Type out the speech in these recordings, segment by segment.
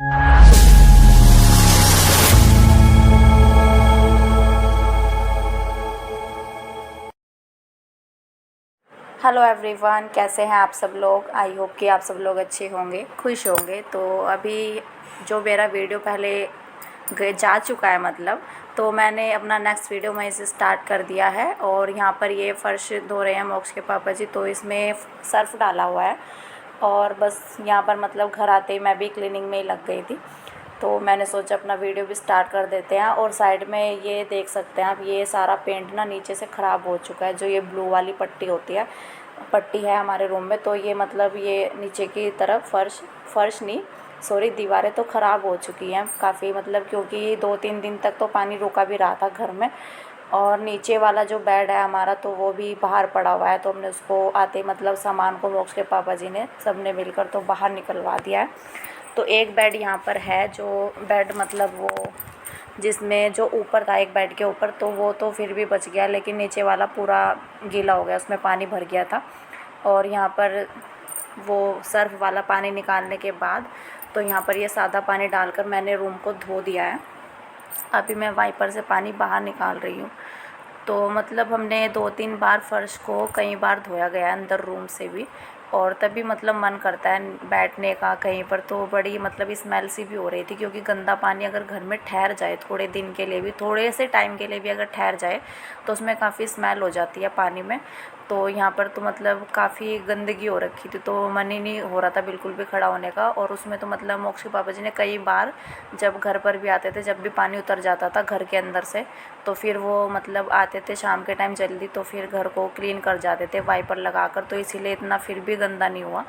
Hello everyone, कैसे हैं आप सब लोग। आई होप कि आप सब लोग अच्छे होंगे, खुश होंगे। तो अभी जो मेरा वीडियो पहले जा चुका है मतलब, तो मैंने अपना नेक्स्ट वीडियो में इसे स्टार्ट कर दिया है। और यहाँ पर ये फ़र्श धो रहे हैं मोक्ष के पापा जी, तो इसमें सर्फ डाला हुआ है। और बस यहाँ पर मतलब घर आते ही मैं भी क्लीनिंग में ही लग गई थी, तो मैंने सोचा अपना वीडियो भी स्टार्ट कर देते हैं। और साइड में ये देख सकते हैं आप, ये सारा पेंट ना नीचे से ख़राब हो चुका है। जो ये ब्लू वाली पट्टी है हमारे रूम में, तो ये मतलब ये नीचे की तरफ फर्श नहीं, सॉरी, दीवारें तो ख़राब हो चुकी हैं काफ़ी, मतलब क्योंकि 2-3 दिन तक तो पानी रुका भी रहा था घर में। और नीचे वाला जो बेड है हमारा, तो वो भी बाहर पड़ा हुआ है, तो हमने उसको आते मतलब सामान को मोक्ष के पापा जी ने सबने मिलकर तो बाहर निकलवा दिया है। तो एक बेड यहाँ पर है, जो बेड मतलब वो जिसमें जो ऊपर था एक बेड के ऊपर, तो वो तो फिर भी बच गया, लेकिन नीचे वाला पूरा गीला हो गया, उसमें पानी भर गया था। और यहाँ पर वो सर्फ वाला पानी निकालने के बाद तो यहाँ पर ये सादा पानी डालकर मैंने रूम को धो दिया है। अभी मैं वाइपर से पानी बाहर निकाल रही हूँ। तो मतलब हमने 2-3 बार फ़र्श को कई बार धोया गया है अंदर रूम से भी। और तभी मतलब मन करता है बैठने का कहीं पर, तो बड़ी मतलब स्मेल सी भी हो रही थी, क्योंकि गंदा पानी अगर घर में ठहर जाए थोड़े दिन के लिए भी, थोड़े से टाइम के लिए भी अगर ठहर जाए, तो उसमें काफ़ी स्मेल हो जाती है पानी में। तो यहाँ पर तो मतलब काफ़ी गंदगी हो रखी थी, तो मन ही नहीं हो रहा था बिल्कुल भी खड़ा होने का। और उसमें तो मतलब मोक्ष के पापा जी ने कई बार जब घर पर भी आते थे, जब भी पानी उतर जाता था घर के अंदर से, तो फिर वो मतलब आते थे शाम के टाइम जल्दी, तो फिर घर को क्लीन कर जाते थे वाइपर लगाकर, तो इसीलिए इतना फिर भी गंदा नहीं हुआ।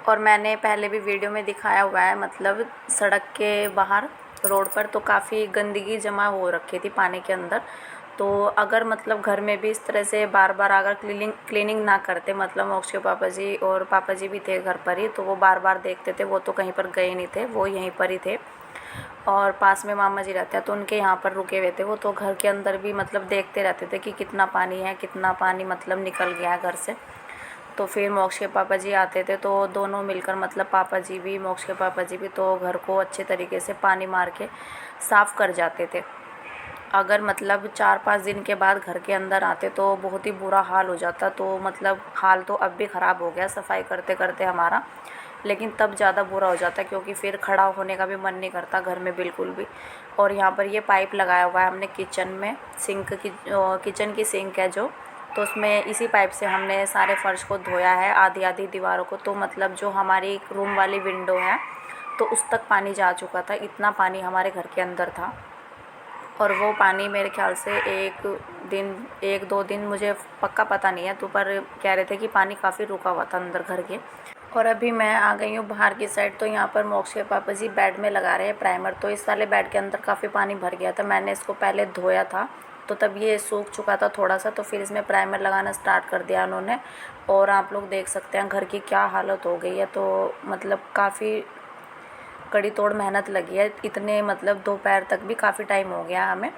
और मैंने पहले भी वीडियो में दिखाया हुआ है, मतलब सड़क के बाहर रोड पर तो काफ़ी गंदगी जमा हो रखी थी पानी के अंदर। तो अगर मतलब घर में भी इस तरह से बार बार अगर क्लीनिंग ना करते, मतलब मोक्ष के पापा जी और पापा जी भी थे घर पर ही, तो वो बार बार देखते थे, वो तो कहीं पर गए नहीं थे, वो यहीं पर ही थे। और पास में मामा जी रहते हैं, तो उनके यहाँ पर रुके हुए थे वो, तो घर के अंदर भी मतलब देखते रहते थे कि कितना पानी है, कितना पानी मतलब निकल गया है घर से। तो फिर मोक्ष के पापा जी आते थे, तो दोनों मिलकर मतलब पापा जी भी मोक्ष के पापा जी भी तो घर को अच्छे तरीके से पानी मार के साफ़ कर जाते थे। अगर मतलब 4-5 दिन के बाद घर के अंदर आते तो बहुत ही बुरा हाल हो जाता। तो मतलब हाल तो अब भी ख़राब हो गया सफाई करते करते हमारा, लेकिन तब ज़्यादा बुरा हो जाता, क्योंकि फिर खड़ा होने का भी मन नहीं करता घर में बिल्कुल भी। और यहाँ पर ये पाइप लगाया हुआ है हमने किचन में, किचन की सिंक है जो, तो उसमें इसी पाइप से हमने सारे फर्श को धोया है, आधी आधी दीवारों को। तो मतलब जो हमारी रूम वाली विंडो है, तो उस तक पानी जा चुका था, इतना पानी हमारे घर के अंदर था। और वो पानी मेरे ख्याल से 1-2 दिन मुझे पक्का पता नहीं है, तो पर कह रहे थे कि पानी काफ़ी रुका हुआ था अंदर घर के। और अभी मैं आ गई हूँ बाहर की साइड, तो यहाँ पर मोक्ष के पापा जी बेड में लगा रहे हैं प्राइमर। तो इस वाले बेड के अंदर काफ़ी पानी भर गया था, मैंने इसको पहले धोया था, तो तब ये सूख चुका था थोड़ा सा, तो फिर इसमें प्राइमर लगाना स्टार्ट कर दिया उन्होंने। और आप लोग देख सकते हैं घर की क्या हालत हो गई है। तो मतलब काफ़ी कड़ी तोड़ मेहनत लगी है, इतने मतलब दोपहर तक भी काफ़ी टाइम हो गया हमें।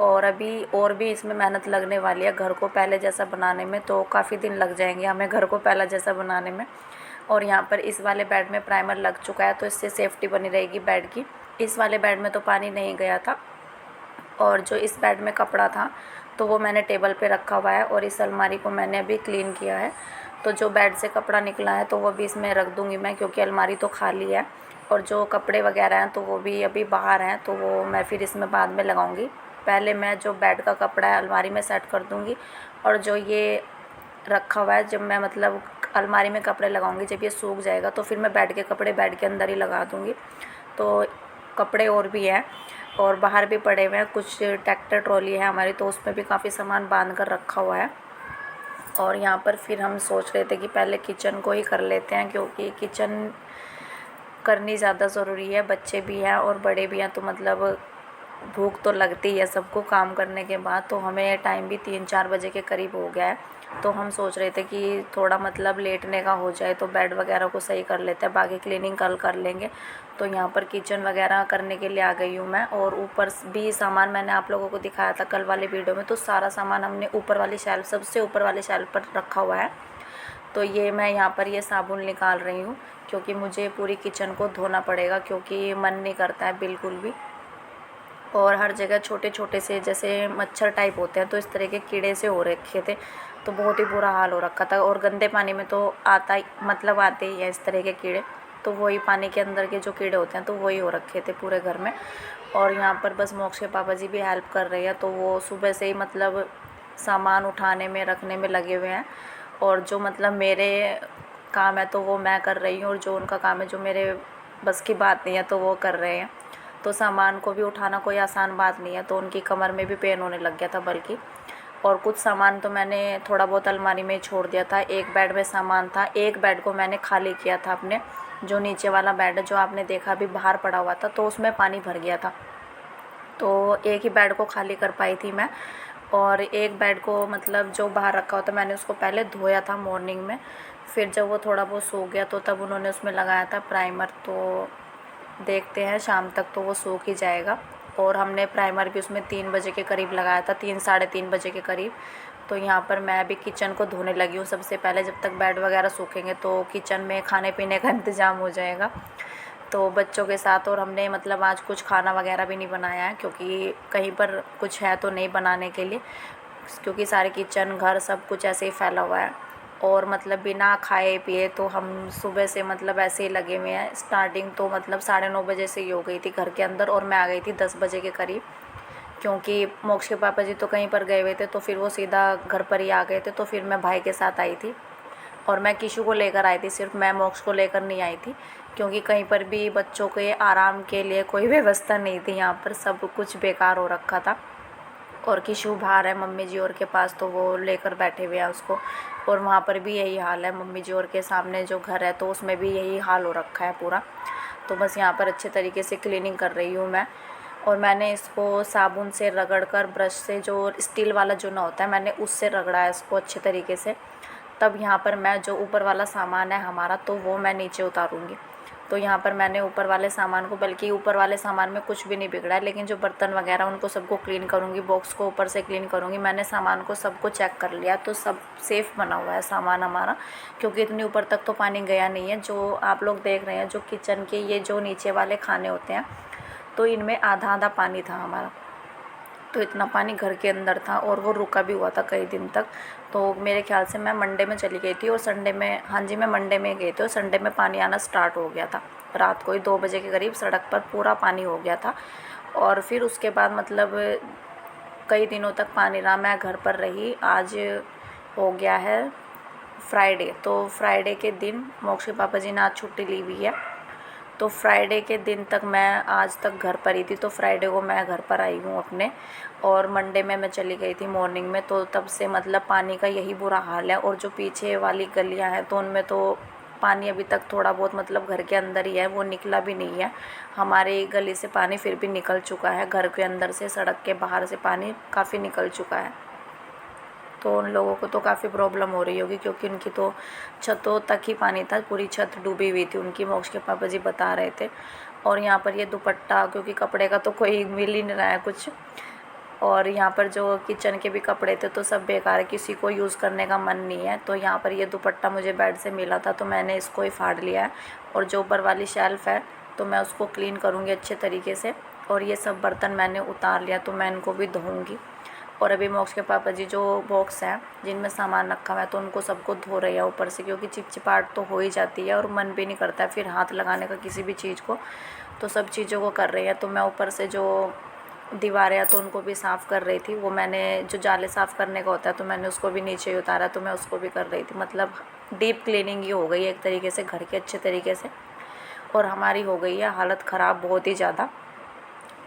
और अभी और भी इसमें मेहनत लगने वाली है घर को पहले जैसा बनाने में, तो काफ़ी दिन लग जाएंगे हमें घर को पहला जैसा बनाने में। और यहाँ पर इस वाले बेड में प्राइमर लग चुका है, तो इससे सेफ्टी बनी रहेगी बेड की। इस वाले बेड में तो पानी नहीं गया था। और जो इस बेड में कपड़ा था, तो वो मैंने टेबल पे रखा हुआ है, और इस अलमारी को मैंने अभी क्लीन किया है। तो जो बेड से कपड़ा निकला है, तो वो भी इसमें रख दूँगी मैं, क्योंकि अलमारी तो खाली है। और जो कपड़े वगैरह हैं, तो वो भी अभी बाहर हैं, तो वो मैं फिर इसमें बाद में लगाऊंगी। पहले मैं जो बेड का कपड़ा है अलमारी में सेट कर दूँगी, और जो ये रखा हुआ है, जब मैं मतलब अलमारी में कपड़े लगाऊंगी, जब ये सूख जाएगा, तो फिर मैं बेड के कपड़े बेड के अंदर ही लगा दूँगी। तो कपड़े और भी हैं, और बाहर भी पड़े हुए हैं, कुछ ट्रैक्टर ट्रॉली है हमारी, तो उसमें भी काफ़ी सामान बांध कर रखा हुआ है। और यहाँ पर फिर हम सोच रहे थे कि पहले किचन को ही कर लेते हैं, क्योंकि किचन करनी ज़्यादा ज़रूरी है, बच्चे भी हैं और बड़े भी हैं, तो मतलब भूख तो लगती है सबको काम करने के बाद। तो हमें टाइम भी 3-4 बजे के करीब हो गया है, तो हम सोच रहे थे कि थोड़ा मतलब लेटने का हो जाए, तो बेड वगैरह को सही कर लेते हैं, बाकी क्लीनिंग कल कर लेंगे। तो यहाँ पर किचन वगैरह करने के लिए आ गई हूँ मैं। और ऊपर भी सामान मैंने आप लोगों को दिखाया था कल वाले वीडियो में, तो सारा सामान हमने ऊपर वाली शेल्फ, सबसे ऊपर वाली शेल्फ पर रखा हुआ है। तो ये मैं यहाँ पर ये साबुन निकाल रही हूँ क्योंकि मुझे पूरी किचन को धोना पड़ेगा, क्योंकि मन नहीं करता है बिल्कुल भी। और हर जगह छोटे छोटे से जैसे मच्छर टाइप होते हैं, तो इस तरह के कीड़े से हो रखे थे, तो बहुत ही बुरा हाल हो रखा था। और गंदे पानी में तो आता ही मतलब आते ही हैं इस तरह के कीड़े, तो वही पानी के अंदर के जो कीड़े होते हैं तो वही हो रखे थे पूरे घर में। और यहाँ पर बस मोक्ष के पापा जी भी हेल्प कर रहे हैं, तो वो सुबह से ही मतलब सामान उठाने में रखने में लगे हुए हैं। और जो मतलब मेरे काम है तो वो मैं कर रही हूँ, और जो उनका काम है जो मेरे बस की बात नहीं है तो वो कर रहे हैं। तो सामान को भी उठाना कोई आसान बात नहीं है, तो उनकी कमर में भी पेन होने लग गया था बल्कि। और कुछ सामान तो मैंने थोड़ा बहुत अलमारी में ही छोड़ दिया था। एक बेड में सामान था, एक बेड को मैंने खाली किया था अपने, जो नीचे वाला बेड है जो आपने देखा अभी बाहर पड़ा हुआ था, तो उसमें पानी भर गया था, तो एक ही बेड को खाली कर पाई थी मैं। और एक बेड को मतलब जो बाहर रखा हुआ था मैंने उसको पहले धोया था मॉर्निंग में, फिर जब वो थोड़ा बहुत सूख गया तो तब उन्होंने उसमें लगाया था प्राइमर। तो देखते हैं शाम तक तो वो सूख ही जाएगा। और हमने प्राइमर भी उसमें 3 बजे के करीब लगाया था, 3 साढ़े 3 बजे के करीब। तो यहाँ पर मैं अभी किचन को धोने लगी हूँ सबसे पहले, जब तक बेड वगैरह सूखेंगे तो किचन में खाने पीने का इंतज़ाम हो जाएगा तो बच्चों के साथ। और हमने मतलब आज कुछ खाना वगैरह भी नहीं बनाया है, क्योंकि कहीं पर कुछ है तो नहीं बनाने के लिए, क्योंकि सारे किचन घर सब कुछ ऐसे ही फैला हुआ है। और मतलब बिना खाए पिए तो हम सुबह से मतलब ऐसे ही लगे हुए हैं। स्टार्टिंग तो मतलब 9:30 बजे से ही हो गई थी घर के अंदर, और मैं आ गई थी 10 बजे के करीब, क्योंकि मोक्ष के पापा जी तो कहीं पर गए हुए थे, तो फिर वो सीधा घर पर ही आ गए थे। तो फिर मैं भाई के साथ आई थी, और मैं किशु को लेकर आई थी, सिर्फ मैं मोक्ष को लेकर नहीं आई थी, क्योंकि कहीं पर भी बच्चों के आराम के लिए कोई व्यवस्था नहीं थी। यहाँ पर सब कुछ बेकार हो रखा था। और किशु बाहर है मम्मी जी और के पास, तो वो लेकर बैठे हुए हैं उसको। और वहाँ पर भी यही हाल है, मम्मी जी और के सामने जो घर है तो उसमें भी यही हाल हो रखा है पूरा। तो बस यहाँ पर अच्छे तरीके से क्लीनिंग कर रही हूँ मैं। और मैंने इसको साबुन से रगड़ कर, ब्रश से, जो स्टील वाला जो ना होता है, मैंने उससे रगड़ा है इसको अच्छे तरीके से। तब यहाँ पर मैं जो ऊपर वाला सामान है हमारा तो वो मैं नीचे उतारूँगी। तो यहाँ पर मैंने ऊपर वाले सामान को, बल्कि ऊपर वाले सामान में कुछ भी नहीं बिगड़ा है, लेकिन जो बर्तन वगैरह उनको सबको क्लीन करूँगी, बॉक्स को ऊपर से क्लीन करूँगी। मैंने सामान को सबको चेक कर लिया, तो सब सेफ़ बना हुआ है सामान हमारा, क्योंकि इतनी ऊपर तक तो पानी गया नहीं है। जो आप लोग देख रहे हैं जो किचन के ये जो नीचे वाले खाने होते हैं, तो इनमें आधा आधा पानी था हमारा, तो इतना पानी घर के अंदर था, और वो रुका भी हुआ था कई दिन तक। तो मेरे ख्याल से मैं मंडे में चली गई थी, और संडे में, हाँ जी मैं मंडे में गई थी, और संडे में पानी आना स्टार्ट हो गया था। रात को ही 2 बजे के करीब सड़क पर पूरा पानी हो गया था। और फिर उसके बाद मतलब कई दिनों तक पानी रहा। मैं घर पर रही, आज हो गया है फ्राइडे, तो फ्राइडे के दिन मोक्ष के पापा जी ने आज छुट्टी ली हुई है, तो फ्राइडे के दिन तक मैं आज तक घर पर ही थी। तो फ्राइडे को मैं घर पर आई हूँ अपने, और मंडे में मैं चली गई थी मॉर्निंग में। तो तब से मतलब पानी का यही बुरा हाल है। और जो पीछे वाली गलियाँ हैं तो उनमें तो पानी अभी तक थोड़ा बहुत मतलब घर के अंदर ही है, वो निकला भी नहीं है। हमारी गली से पानी फिर भी निकल चुका है, घर के अंदर से, सड़क के बाहर से पानी काफ़ी निकल चुका है। तो उन लोगों को तो काफ़ी प्रॉब्लम हो रही होगी, क्योंकि उनकी तो छतों तक ही पानी था, पूरी छत डूबी हुई थी उनकी, मोक्ष के पापा जी बता रहे थे। और यहाँ पर ये दुपट्टा, क्योंकि कपड़े का तो कोई मिल ही नहीं रहा है कुछ। और यहाँ पर जो किचन के भी कपड़े थे तो सब बेकार है, किसी को यूज़ करने का मन नहीं है। तो यहाँ पर ये दुपट्टा मुझे बेड से मिला था, तो मैंने इसको ही फाड़ लिया है। और जो ऊपर वाली शेल्फ़ है तो मैं उसको क्लीन करूँगी अच्छे तरीके से। और ये सब बर्तन मैंने उतार लिया, तो मैं इनको भी धोऊँगी। और अभी मोक्ष के पापा जी जो बॉक्स हैं जिनमें सामान रखा हुआ है तो उनको सबको धो रहे हैं ऊपर से, क्योंकि चिपचिपाहट तो हो ही जाती है, और मन भी नहीं करता है फिर हाथ लगाने का किसी भी चीज़ को। तो सब चीज़ों को कर रही है। तो मैं ऊपर से जो दीवारें हैं तो उनको भी साफ़ कर रही थी। वो मैंने जो जाले साफ़ करने का होता है तो मैंने उसको भी नीचे ही उतारा, तो मैं उसको भी कर रही थी। मतलब डीप क्लीनिंग ही हो गई है एक तरीके से घर के अच्छे तरीके से। और हमारी हो गई है हालत ख़राब बहुत ही ज़्यादा।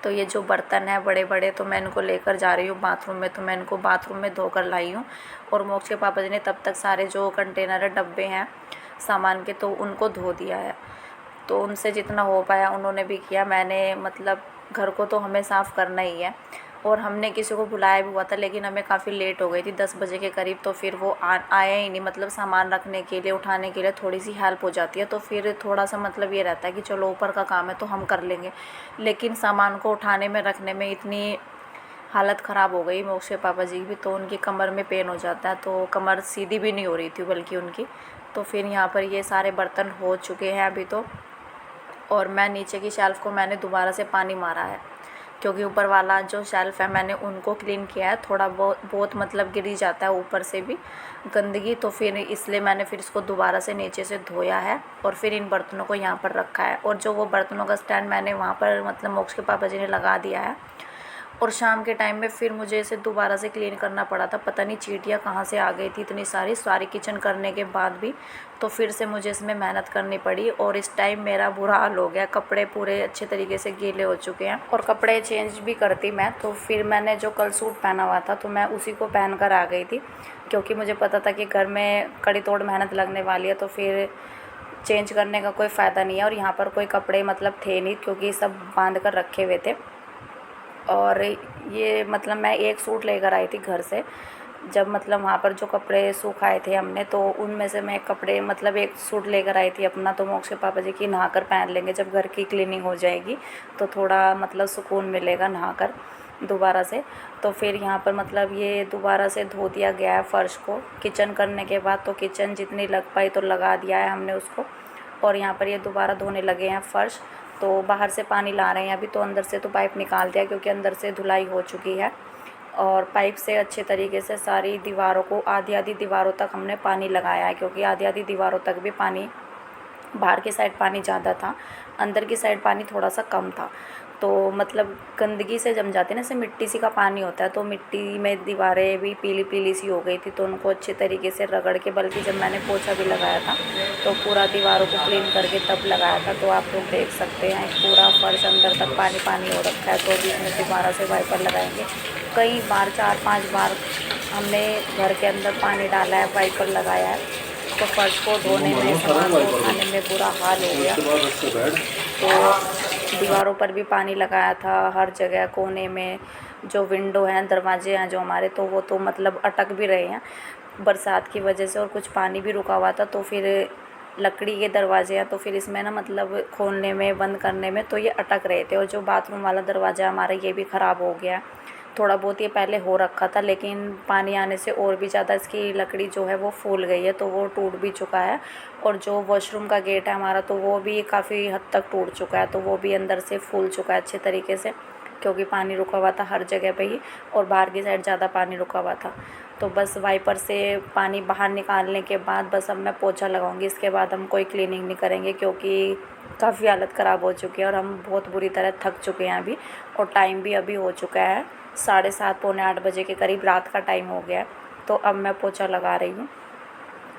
तो ये जो बर्तन है बड़े बड़े, तो मैं इनको लेकर जा रही हूँ बाथरूम में, तो मैं इनको बाथरूम में धोकर लाई हूँ। और मोक्ष के पापा जी ने तब तक सारे जो कंटेनर है, डब्बे हैं सामान के, तो उनको धो दिया है। तो उनसे जितना हो पाया उन्होंने भी किया। मैंने मतलब घर को तो हमें साफ़ करना ही है। और हमने किसी को बुलाया भी हुआ था, लेकिन हमें काफ़ी लेट हो गई थी 10 बजे के करीब, तो फिर वो आया ही नहीं। मतलब सामान रखने के लिए, उठाने के लिए थोड़ी सी हेल्प हो जाती है, तो फिर थोड़ा सा मतलब ये रहता है कि चलो ऊपर का काम है तो हम कर लेंगे। लेकिन सामान को उठाने में, रखने में इतनी हालत ख़राब हो गई मोक्ष के पापा जी की भी। तो उनकी कमर में पेन हो जाता है, तो कमर सीधी भी नहीं हो रही थी बल्कि उनकी। तो फिर यहाँ पर ये सारे बर्तन हो चुके हैं अभी तो। और मैं नीचे की शेल्फ़ को मैंने दोबारा से पानी मारा है, क्योंकि ऊपर वाला जो शेल्फ़ है मैंने उनको क्लीन किया है। थोड़ा बहुत मतलब गिर ही जाता है ऊपर से भी गंदगी, तो फिर इसलिए मैंने फिर इसको दोबारा से नीचे से धोया है और फिर इन बर्तनों को यहाँ पर रखा है। और जो वो बर्तनों का स्टैंड मैंने वहाँ पर मतलब मोक्ष के पापा जी ने लगा दिया है। और शाम के टाइम में फिर मुझे इसे दोबारा से क्लीन करना पड़ा था। पता नहीं चींटियाँ कहाँ से आ गई थी इतनी सारी किचन करने के बाद भी। तो फिर से मुझे इसमें मेहनत करनी पड़ी और इस टाइम मेरा बुरा हाल हो गया। कपड़े पूरे अच्छे तरीके से गीले हो चुके हैं और कपड़े चेंज भी करती मैं। तो फिर मैंने जो कल सूट पहना हुआ था तो मैं उसी को पहन कर आ गई थी, क्योंकि मुझे पता था कि घर में कड़ी तोड़ मेहनत लगने वाली है। तो फिर चेंज करने का कोई फ़ायदा नहीं है। और यहाँ पर कोई कपड़े मतलब थे नहीं, क्योंकि सब बांध कर रखे हुए थे। और ये मतलब मैं एक सूट लेकर आई थी घर से, जब मतलब वहाँ पर जो कपड़े सुखाए थे हमने, तो उनमें से मैं कपड़े मतलब एक सूट लेकर आई थी अपना। तो मोक्ष के पापा जी की नहाकर पहन लेंगे, जब घर की क्लीनिंग हो जाएगी तो थोड़ा मतलब सुकून मिलेगा नहाकर दोबारा से। तो फिर यहाँ पर मतलब ये दोबारा से धो दिया गया है फ़र्श को किचन करने के बाद। तो किचन जितनी लग पाई तो लगा दिया है हमने उसको। और यहाँ पर ये दोबारा धोने लगे हैं फ़र्श। तो बाहर से पानी ला रहे हैं अभी, तो अंदर से तो पाइप निकाल दिया, क्योंकि अंदर से धुलाई हो चुकी है। और पाइप से अच्छे तरीके से सारी दीवारों को, आधी दीवारों तक हमने पानी लगाया है, क्योंकि आधी दीवारों तक भी पानी, बाहर की साइड पानी ज़्यादा था, अंदर की साइड पानी थोड़ा सा कम था। तो मतलब गंदगी से जम जाती है ना, जैसे मिट्टी सी का पानी होता है, तो मिट्टी में दीवारें भी पीली पीली सी हो गई थी। तो उनको अच्छे तरीके से रगड़ के, बल्कि जब मैंने पोछा भी लगाया था तो पूरा दीवारों को क्लीन करके तब लगाया था। तो आप लोग देख सकते हैं पूरा फर्श अंदर तक पानी पानी हो रखा है। तो अभी इसमें दोबारा से वाइपर लगाएंगे। कई बार 4-5 बार हमने घर के अंदर पानी डाला है, वाइपर लगाया है। तो फर्श को धोने में, सामान को उठाने में बुरा हाल हो गया। तो दीवारों पर भी पानी लगाया था, हर जगह कोने में जो विंडो हैं, दरवाजे हैं जो हमारे, तो वो तो मतलब अटक भी रहे हैं बरसात की वजह से। और कुछ पानी भी रुका हुआ था, तो फिर लकड़ी के दरवाजे हैं, तो फिर इसमें ना मतलब खोलने में, बंद करने में तो ये अटक रहे थे। और जो बाथरूम वाला दरवाज़ा हमारा, ये भी ख़राब हो गया। थोड़ा बहुत ये पहले हो रखा था, लेकिन पानी आने से और भी ज़्यादा इसकी लकड़ी जो है वो फूल गई है, तो वो टूट भी चुका है। और जो वॉशरूम का गेट है हमारा, तो वो भी काफ़ी हद तक टूट चुका है, तो वो भी अंदर से फूल चुका है अच्छे तरीके से, क्योंकि पानी रुका हुआ था हर जगह पे ही, और बाहर की साइड ज़्यादा पानी रुका हुआ था। तो बस वाइपर से पानी बाहर निकालने के बाद बस अब मैं पोछा लगाऊंगी। इसके बाद हम कोई क्लीनिंग नहीं करेंगे, क्योंकि काफ़ी हालत ख़राब हो चुकी है और हम बहुत बुरी तरह थक चुके हैं अभी। और टाइम भी अभी हो चुका है 7:30 पौने 8 बजे के करीब रात का टाइम हो गया है। तो अब मैं पोछा लगा रही हूँ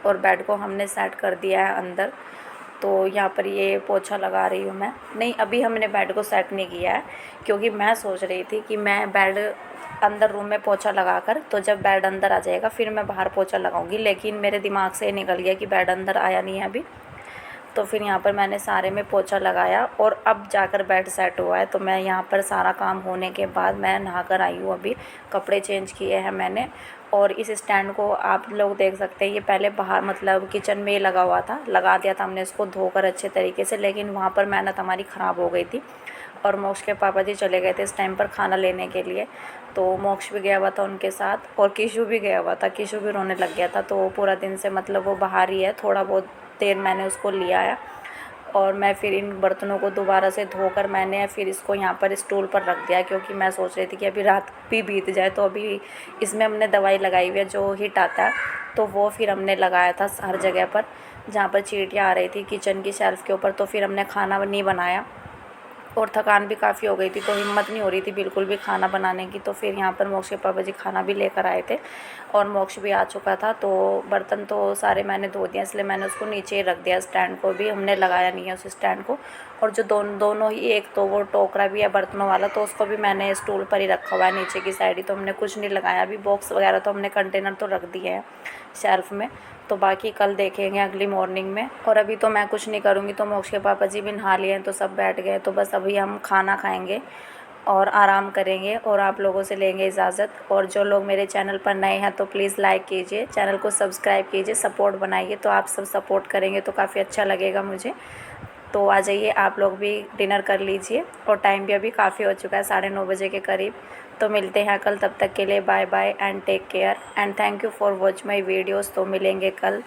और बेड को हमने सेट कर दिया है अंदर। तो यहाँ पर ये पोछा लगा रही हूँ मैं। नहीं, अभी हमने बेड को सेट नहीं किया है, क्योंकि मैं सोच रही थी कि मैं बेड अंदर रूम में पोछा लगाकर, तो जब बेड अंदर आ जाएगा फिर मैं बाहर पोछा लगाऊंगी। लेकिन मेरे दिमाग से निकल गया कि बेड अंदर आया नहीं है अभी। तो फिर यहाँ पर मैंने सारे में पोछा लगाया और अब जाकर बेड सेट हुआ है। तो मैं यहाँ पर सारा काम होने के बाद मैं नहा कर आई हूँ अभी। कपड़े चेंज किए हैं मैंने। और इस स्टैंड को आप लोग देख सकते हैं, ये पहले बाहर मतलब किचन में लगा हुआ था, लगा दिया था हमने इसको धोकर अच्छे तरीके से, लेकिन वहाँ पर मेहनत हमारी ख़राब हो गई थी। और मोक्ष के पापा जी चले गए थे इस टाइम पर खाना लेने के लिए। तो मोक्ष भी गया हुआ था उनके साथ और किशु भी गया हुआ था। किशु भी रोने लग गया था, तो पूरा दिन से मतलब वो बाहर ही है। थोड़ा बहुत देर मैंने उसको लिया है और मैं फिर इन बर्तनों को दोबारा से धोकर मैंने फिर इसको यहाँ पर स्टूल पर रख दिया, क्योंकि मैं सोच रही थी कि अभी रात भी बीत जाए। तो अभी इसमें हमने दवाई लगाई हुई है जो हीट आता है, तो वो फिर हमने लगाया था हर जगह पर जहाँ पर चींटियाँ आ रही थी किचन की शेल्फ़ के ऊपर। तो फिर हमने खाना नहीं बनाया और थकान भी काफ़ी हो गई थी, तो हिम्मत नहीं हो रही थी बिल्कुल भी खाना बनाने की। तो फिर यहाँ पर मोक्ष के पापा जी खाना भी लेकर आए थे और मोक्ष भी आ चुका था। तो बर्तन तो सारे मैंने धो दिए, इसलिए मैंने उसको नीचे ही रख दिया। स्टैंड को भी हमने लगाया नहीं है उस स्टैंड को। और जो दोनों ही, एक तो वो टोकरा भी है बर्तनों वाला, तो उसको भी मैंने स्टूल पर ही रखा हुआ है नीचे की साइड ही। तो हमने कुछ नहीं लगाया अभी। बॉक्स वगैरह तो हमने कंटेनर तो रख दिए हैं शेल्फ़ में, तो बाकी कल देखेंगे अगली मॉर्निंग में। और अभी तो मैं कुछ नहीं करूँगी। तो मोक्ष के पापा जी भी नहा लिए हैं, तो सब बैठ गए। तो बस अभी हम खाना खाएंगे और आराम करेंगे और आप लोगों से लेंगे इजाज़त। और जो लोग मेरे चैनल पर नए हैं तो प्लीज़ लाइक कीजिए, चैनल को सब्सक्राइब कीजिए, सपोर्ट बनाइए। तो आप सब सपोर्ट करेंगे तो काफ़ी अच्छा लगेगा मुझे। तो आ जाइए आप लोग भी डिनर कर लीजिए। और टाइम भी अभी काफ़ी हो चुका है, 9:30 बजे के करीब। तो मिलते हैं कल, तब तक के लिए bye bye and take care and thank you for watch my videos. तो मिलेंगे कल।